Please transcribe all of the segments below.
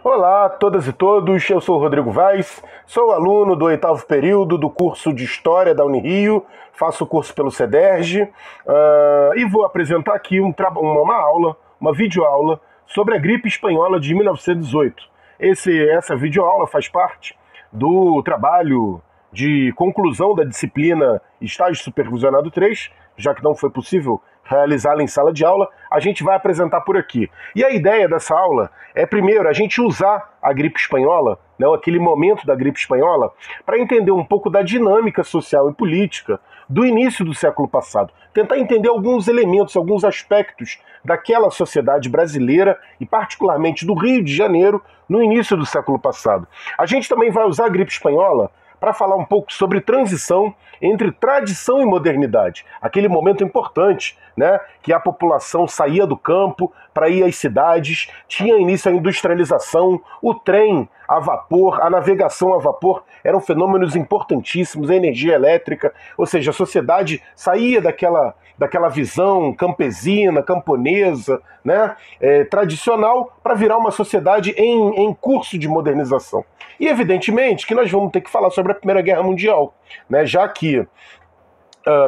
Olá a todas e todos, eu sou o Rodrigo Vaz, sou aluno do 8º período do curso de História da Unirio, faço o curso pelo CEDERJ e vou apresentar aqui uma aula, uma videoaula sobre a gripe espanhola de 1918. Essa videoaula faz parte do trabalho de conclusão da disciplina Estágio Supervisionado 3, já que não foi possível realizá-la em sala de aula, a gente vai apresentar por aqui. E a ideia dessa aula é, primeiro, a gente usar a gripe espanhola, né, aquele momento da gripe espanhola, para entender um pouco da dinâmica social e política do início do século passado. Tentar entender alguns elementos, alguns aspectos daquela sociedade brasileira e particularmente do Rio de Janeiro no início do século passado. A gente também vai usar a gripe espanhola para falar um pouco sobre transição entre tradição e modernidade. Aquele momento importante, né, que a população saía do campo para ir às cidades, tinha início a industrialização, o trem a vapor, a navegação a vapor eram fenômenos importantíssimos, a energia elétrica, ou seja, a sociedade saía daquela visão campesina, camponesa, né, tradicional, para virar uma sociedade em curso de modernização. E evidentemente que nós vamos ter que falar sobre a Primeira Guerra Mundial, né, já que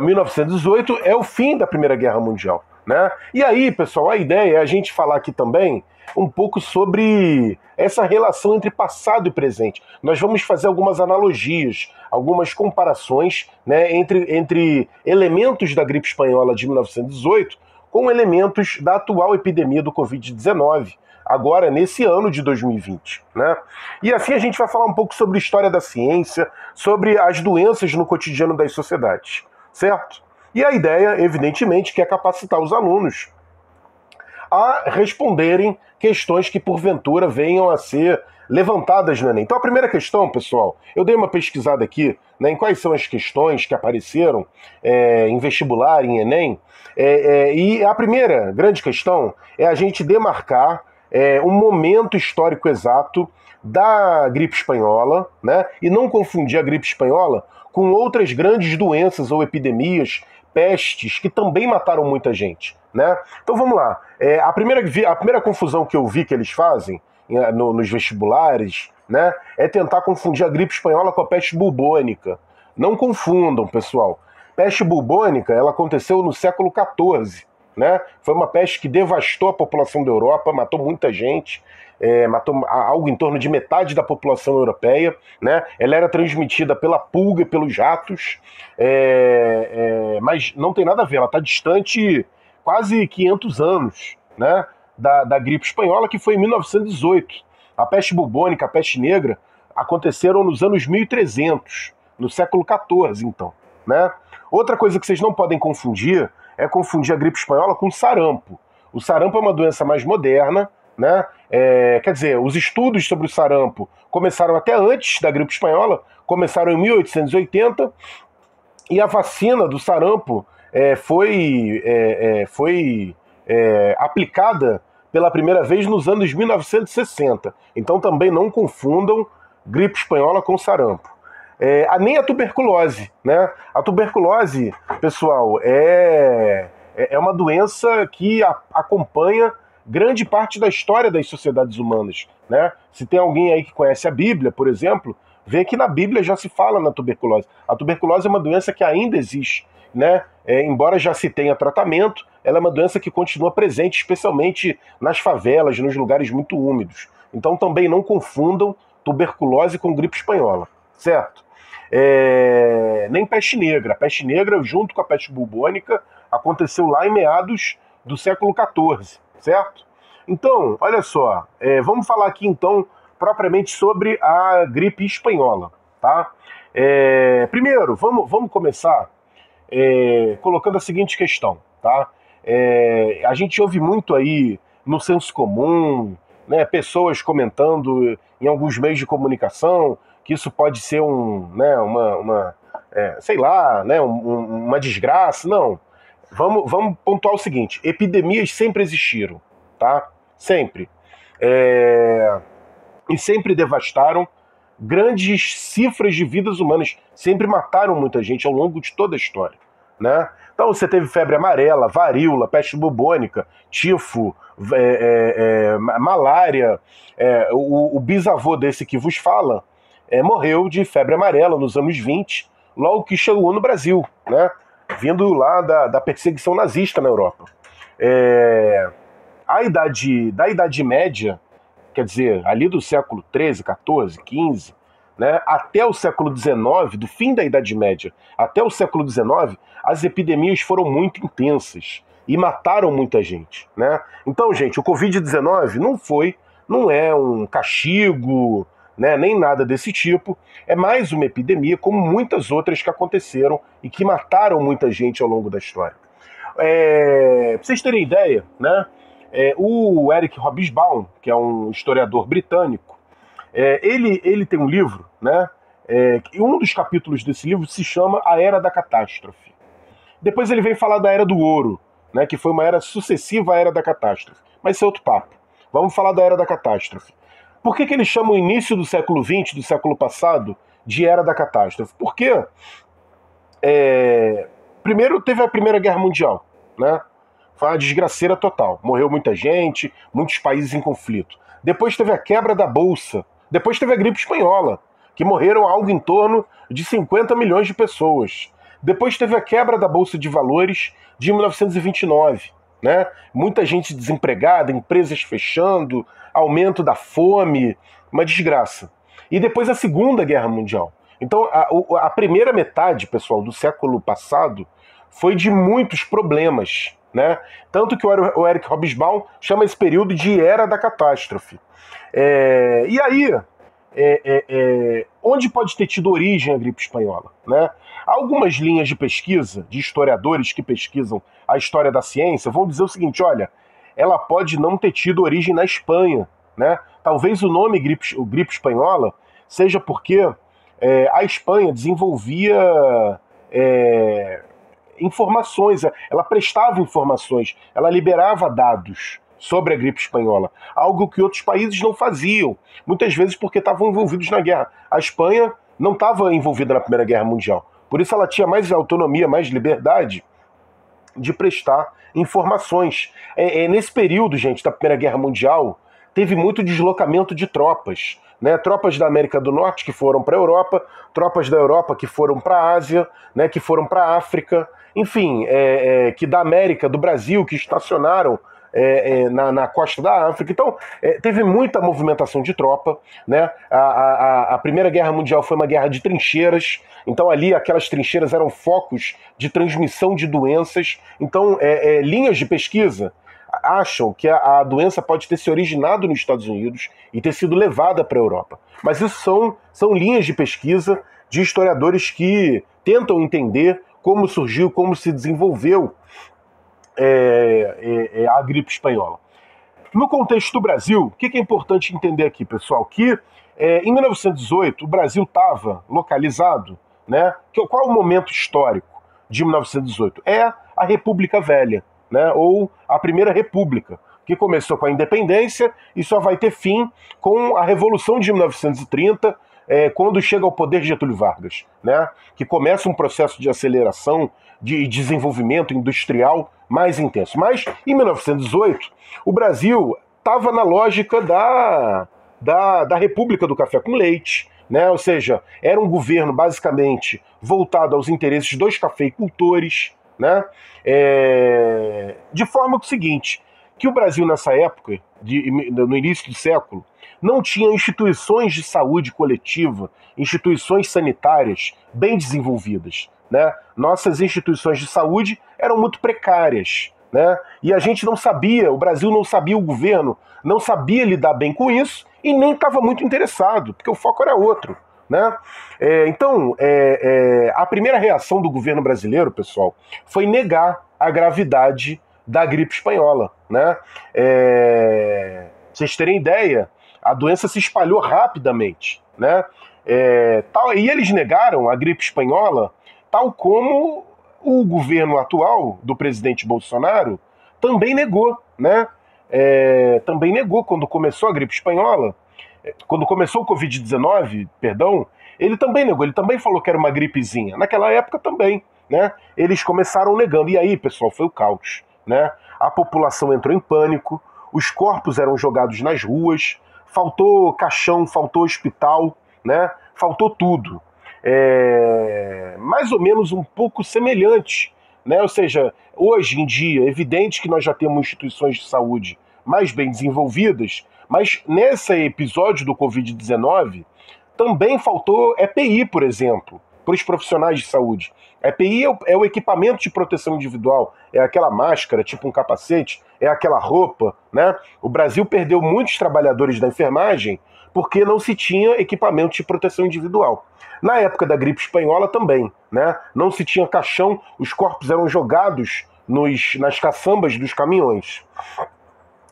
1918 é o fim da Primeira Guerra Mundial, né? E aí, pessoal, a ideia é a gente falar aqui também um pouco sobre essa relação entre passado e presente. Nós vamos fazer algumas analogias, algumas comparações, né, entre elementos da gripe espanhola de 1918 com elementos da atual epidemia do Covid-19, agora nesse ano de 2020, né? E assim a gente vai falar um pouco sobre história da ciência, sobre as doenças no cotidiano das sociedades, certo? E a ideia, evidentemente, que é capacitar os alunos a responderem questões que porventura venham a ser levantadas no Enem. Então a primeira questão, pessoal, eu dei uma pesquisada aqui, né, em quais são as questões que apareceram em vestibular, em Enem, e a primeira grande questão é a gente demarcar um momento histórico exato da gripe espanhola, né, e não confundir a gripe espanhola com outras grandes doenças ou epidemias, pestes, que também mataram muita gente, né? Então vamos lá. A primeira confusão que eu vi que eles fazem nos vestibulares, né, é tentar confundir a gripe espanhola com a peste bubônica. Não confundam, pessoal. Peste bubônica, ela aconteceu no século XIV, né? Foi uma peste que devastou a população da Europa, matou muita gente, matou algo em torno de metade da população europeia, né? Ela era transmitida pela pulga e pelos ratos, mas não tem nada a ver, ela está distante quase 500 anos, né, da gripe espanhola, que foi em 1918. A peste bubônica, a peste negra, aconteceram nos anos 1300, no século XIV, então, né? Outra coisa que vocês não podem confundir é confundir a gripe espanhola com sarampo. O sarampo é uma doença mais moderna, né? Quer dizer, os estudos sobre o sarampo começaram até antes da gripe espanhola, começaram em 1880, e a vacina do sarampo foi aplicada pela primeira vez nos anos 1960. Então também não confundam gripe espanhola com sarampo. Nem a tuberculose, né? A tuberculose, pessoal, é uma doença que acompanha grande parte da história das sociedades humanas, né? Se tem alguém aí que conhece a Bíblia, por exemplo, vê que na Bíblia já se fala na tuberculose. A tuberculose é uma doença que ainda existe, né? Embora já se tenha tratamento, ela é uma doença que continua presente, especialmente nas favelas, nos lugares muito úmidos. Então também não confundam tuberculose com gripe espanhola, certo? Nem peste negra. A peste negra, junto com a peste bubônica, aconteceu lá em meados do século XIV, certo? Então, olha só, vamos falar aqui então propriamente sobre a gripe espanhola, tá? Primeiro, vamos começar colocando a seguinte questão, tá? A gente ouve muito aí no senso comum, né, pessoas comentando em alguns meios de comunicação que isso pode ser sei lá, né, uma desgraça. Não. Vamos pontuar o seguinte: epidemias sempre existiram, tá? Sempre. E sempre devastaram grandes cifras de vidas humanas, sempre mataram muita gente ao longo de toda a história, né? Então você teve febre amarela, varíola, peste bubônica, tifo, malária. O bisavô desse que vos fala morreu de febre amarela nos anos 20, logo que chegou no Brasil, né? Vindo lá da perseguição nazista na Europa. Da Idade Média, quer dizer, ali do século XIII, XIV, XV, né, até o século XIX, do fim da Idade Média até o século XIX, as epidemias foram muito intensas e mataram muita gente, né? Então, gente, o Covid-19 não é um castigo, né, nem nada desse tipo, é mais uma epidemia como muitas outras que aconteceram e que mataram muita gente ao longo da história. Pra vocês terem ideia, né, o Eric Hobsbawm, que é um historiador britânico, ele tem um livro, né, e um dos capítulos desse livro se chama A Era da Catástrofe. Depois ele vem falar da Era do Ouro, né, que foi uma era sucessiva à Era da Catástrofe. Mas isso é outro papo. Vamos falar da Era da Catástrofe. Por que ele chama o início do século XX, do século passado, de Era da Catástrofe? Porque primeiro teve a Primeira Guerra Mundial, né? Foi uma desgraceira total. Morreu muita gente, muitos países em conflito. Depois teve a quebra da Bolsa. Depois teve a gripe espanhola, que morreram algo em torno de 50 milhões de pessoas. Depois teve a quebra da Bolsa de Valores de 1929. Né? Muita gente desempregada, empresas fechando, aumento da fome, uma desgraça. E depois a Segunda Guerra Mundial. Então a primeira metade, pessoal, do século passado foi de muitos problemas, né? Tanto que o Eric Hobsbawm chama esse período de Era da Catástrofe. E aí, onde pode ter tido origem a gripe espanhola, né? Algumas linhas de pesquisa, de historiadores que pesquisam a história da ciência, vão dizer o seguinte: olha, ela pode não ter tido origem na Espanha, né? Talvez o nome gripe espanhola seja porque a Espanha desenvolvia informações, ela prestava informações, ela liberava dados sobre a gripe espanhola, algo que outros países não faziam, muitas vezes porque estavam envolvidos na guerra. A Espanha não estava envolvida na Primeira Guerra Mundial, por isso ela tinha mais autonomia, mais liberdade de prestar informações. Nesse período, gente, da Primeira Guerra Mundial, teve muito deslocamento de tropas, né? Tropas da América do Norte que foram para a Europa, tropas da Europa que foram para a Ásia, né? Que foram para a África, enfim, que da América, do Brasil, que estacionaram na costa da África. Então, teve muita movimentação de tropa, né? A Primeira Guerra Mundial foi uma guerra de trincheiras, então ali aquelas trincheiras eram focos de transmissão de doenças. Então, linhas de pesquisa acham que a doença pode ter se originado nos Estados Unidos e ter sido levada para a Europa. Mas isso são linhas de pesquisa de historiadores que tentam entender como surgiu, como se desenvolveu a gripe espanhola. No contexto do Brasil, o que é importante entender aqui, pessoal? Que em 1918 o Brasil estava localizado, né? Qual é o momento histórico de 1918? É a República Velha, né? Ou a Primeira República, que começou com a independência e só vai ter fim com a Revolução de 1930, quando chega ao poder Getúlio Vargas, né? Que começa um processo de aceleração, de desenvolvimento industrial mais intenso. Mas, em 1918, o Brasil estava na lógica da República do Café com Leite, né? Ou seja, era um governo basicamente voltado aos interesses dos cafeicultores, né? De forma que o seguinte, que o Brasil nessa época, no início do século, não tinha instituições de saúde coletiva, instituições sanitárias bem desenvolvidas, né? Nossas instituições de saúde eram muito precárias, né? E a gente não sabia, o Brasil não sabia, o governo não sabia lidar bem com isso e nem estava muito interessado, porque o foco era outro, né? Então, a primeira reação do governo brasileiro, pessoal, foi negar a gravidade da gripe espanhola, né? Pra vocês terem ideia, a doença se espalhou rapidamente, né? E eles negaram a gripe espanhola, tal como o governo atual do presidente Bolsonaro também negou, né? Também negou quando começou a gripe espanhola, quando começou o Covid-19, perdão, ele também negou, ele também falou que era uma gripezinha. Naquela época também, né? Eles começaram negando. E aí, pessoal, foi o caos, né? A população entrou em pânico, os corpos eram jogados nas ruas, faltou caixão, faltou hospital, né? Faltou tudo. Mais ou menos um pouco semelhante, né? Ou seja, hoje em dia, é evidente que nós já temos instituições de saúde mais bem desenvolvidas, mas nesse episódio do Covid-19 também faltou EPI, por exemplo, para os profissionais de saúde. EPI é o equipamento de proteção individual, é aquela máscara, tipo um capacete, é aquela roupa, né? O Brasil perdeu muitos trabalhadores da enfermagem porque não se tinha equipamento de proteção individual. Na época da gripe espanhola também, né? Não se tinha caixão, os corpos eram jogados nas caçambas dos caminhões.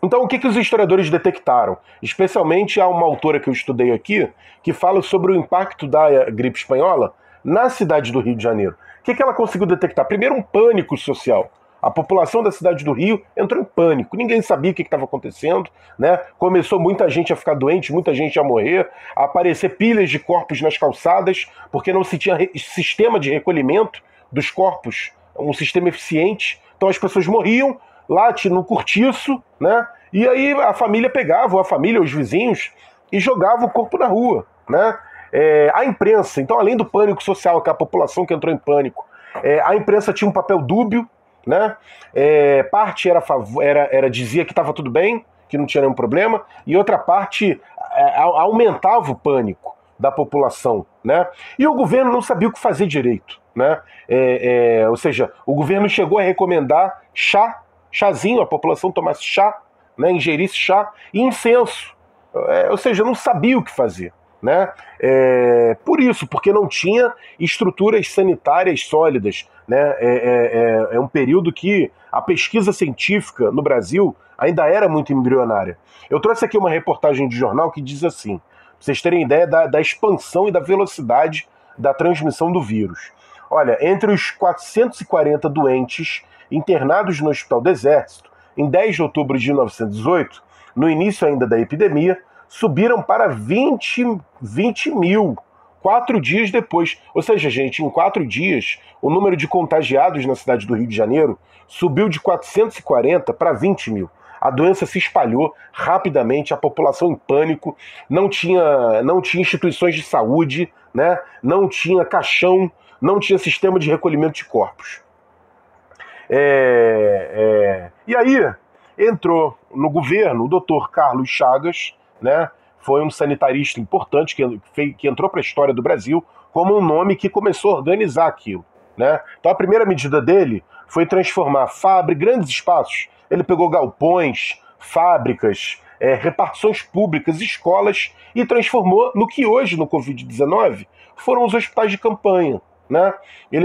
Então, o que os historiadores detectaram? Especialmente há uma autora que eu estudei aqui, que fala sobre o impacto da gripe espanhola na cidade do Rio de Janeiro. O que ela conseguiu detectar? Primeiro, um pânico social. A população da cidade do Rio entrou em pânico. Ninguém sabia o que estava acontecendo, né? Começou muita gente a ficar doente, muita gente a morrer, a aparecer pilhas de corpos nas calçadas, porque não se tinha sistema de recolhimento dos corpos, um sistema eficiente. Então as pessoas morriam lá no cortiço, né? E aí a família pegava, ou a família, os vizinhos, e jogava o corpo na rua, né? A imprensa, então, além do pânico social, que a população que entrou em pânico, a imprensa tinha um papel dúbio, né? Parte dizia que estava tudo bem, que não tinha nenhum problema, e outra parte aumentava o pânico da população, né? E o governo não sabia o que fazer direito, né? Ou seja, o governo chegou a recomendar chazinho, a população tomasse chá, né? Ingerisse chá e incenso, ou seja, não sabia o que fazer, né? Por isso, porque não tinha estruturas sanitárias sólidas, né? É um período que a pesquisa científica no Brasil ainda era muito embrionária. Eu trouxe aqui uma reportagem de jornal que diz assim, pra vocês terem ideia da expansão e da velocidade da transmissão do vírus. Olha, entre os 440 doentes internados no Hospital do Exército, em 10 de outubro de 1918, no início ainda da epidemia, subiram para 20 mil, 4 dias depois. Ou seja, gente, em 4 dias, o número de contagiados na cidade do Rio de Janeiro subiu de 440 para 20 mil. A doença se espalhou rapidamente, a população em pânico, não tinha instituições de saúde, né? Não tinha caixão, não tinha sistema de recolhimento de corpos. E aí entrou no governo o Dr. Carlos Chagas, né? Foi um sanitarista importante que entrou para a história do Brasil como um nome que começou a organizar aquilo, né? Então a primeira medida dele foi transformar grandes espaços. Ele pegou galpões, fábricas, repartições públicas, escolas e transformou no que hoje, no Covid-19, foram os hospitais de campanha, né?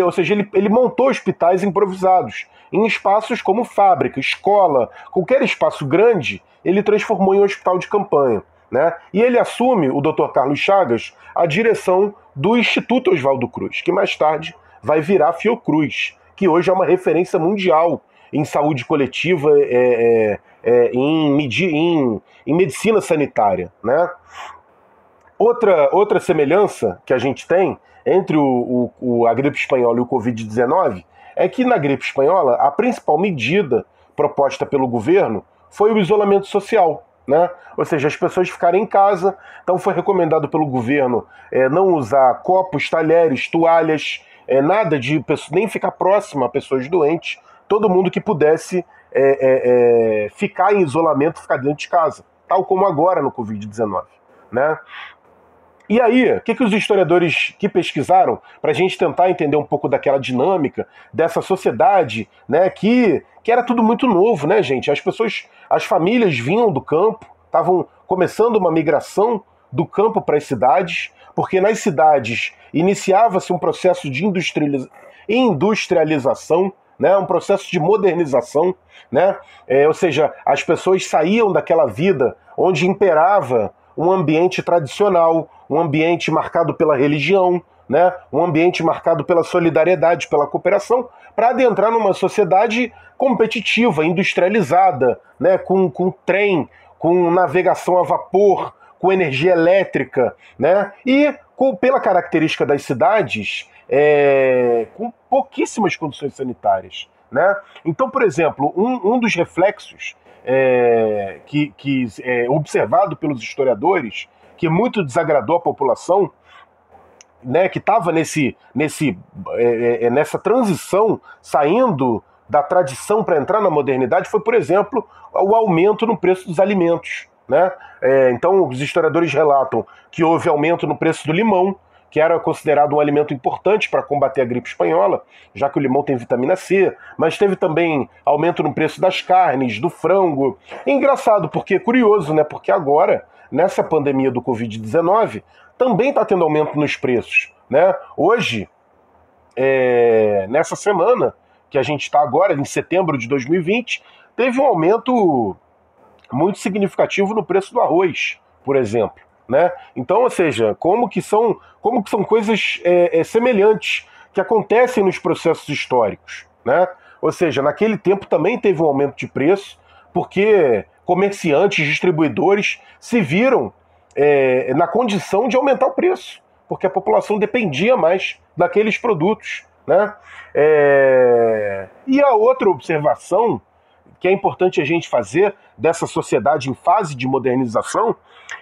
Ou seja, ele montou hospitais improvisados em espaços como fábrica, escola, qualquer espaço grande, ele transformou em um hospital de campanha, né? E ele assume, o Dr. Carlos Chagas, a direção do Instituto Oswaldo Cruz, que mais tarde vai virar Fiocruz, que hoje é uma referência mundial em saúde coletiva, em medicina sanitária, né? Outra semelhança que a gente tem entre a gripe espanhola e o Covid-19 é que na gripe espanhola a principal medida proposta pelo governo foi o isolamento social, né? Ou seja, as pessoas ficarem em casa. Então foi recomendado pelo governo não usar copos, talheres, toalhas, nada de nem ficar próximo a pessoas doentes. Todo mundo que pudesse ficar em isolamento, ficar dentro de casa, tal como agora no Covid-19, né? E aí, o que os historiadores que pesquisaram, para a gente tentar entender um pouco daquela dinâmica, dessa sociedade, né, que era tudo muito novo, né, gente? As famílias vinham do campo, estavam começando uma migração do campo para as cidades, porque nas cidades iniciava-se um processo de industrialização, né, um processo de modernização, né? Ou seja, as pessoas saíam daquela vida onde imperava um ambiente tradicional, um ambiente marcado pela religião, né? Um ambiente marcado pela solidariedade, pela cooperação, para adentrar numa sociedade competitiva, industrializada, né? Com trem, com navegação a vapor, com energia elétrica, né? E pela característica das cidades, com pouquíssimas condições sanitárias, né? Então, por exemplo, um dos reflexos que observado pelos historiadores, que muito desagradou a população, né, que estava nessa transição, saindo da tradição para entrar na modernidade, foi, por exemplo, o aumento no preço dos alimentos, né? Então, os historiadores relatam que houve aumento no preço do limão, que era considerado um alimento importante para combater a gripe espanhola, já que o limão tem vitamina C, mas teve também aumento no preço das carnes, do frango. E engraçado, porque curioso, né? Porque agora, nessa pandemia do Covid-19, também está tendo aumento nos preços, né? Hoje, nessa semana que a gente está agora, em setembro de 2020, teve um aumento muito significativo no preço do arroz, por exemplo, né? Então, ou seja, como que são coisas semelhantes que acontecem nos processos históricos, né? Ou seja, naquele tempo também teve um aumento de preço, porque comerciantes, distribuidores se viram na condição de aumentar o preço, porque a população dependia mais daqueles produtos, né? E a outra observação que é importante a gente fazer dessa sociedade em fase de modernização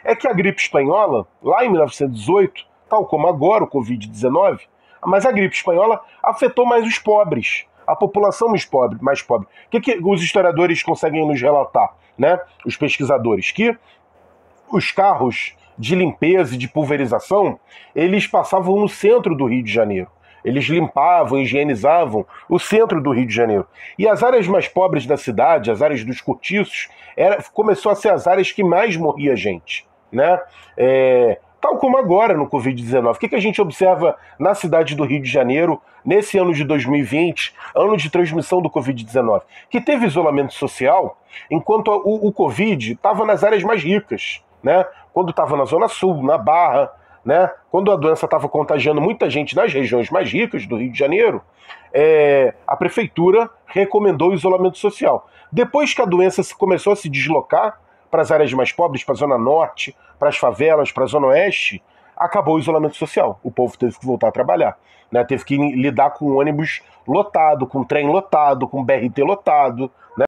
é que a gripe espanhola, lá em 1918, tal como agora o Covid-19, mas a gripe espanhola afetou mais os pobres, a população mais pobre. O que os historiadores conseguem nos relatar, né? Os pesquisadores, que os carros de limpeza e de pulverização, eles passavam no centro do Rio de Janeiro. Eles limpavam, higienizavam o centro do Rio de Janeiro. E as áreas mais pobres da cidade, as áreas dos cortiços, começou a ser as áreas que mais morria gente, né? Tal como agora no Covid-19. O que a gente observa na cidade do Rio de Janeiro, nesse ano de 2020, ano de transmissão do Covid-19? Que teve isolamento social, enquanto o Covid estava nas áreas mais ricas, né? Quando estava na Zona Sul, na Barra, né? Quando a doença estava contagiando muita gente nas regiões mais ricas do Rio de Janeiro, a prefeitura recomendou o isolamento social. Depois que a doença começou a se deslocar para as áreas mais pobres, para a Zona Norte, para as favelas, para a Zona Oeste, acabou o isolamento social. O povo teve que voltar a trabalhar, né? Teve que lidar com ônibus lotado, com trem lotado, com BRT lotado, né?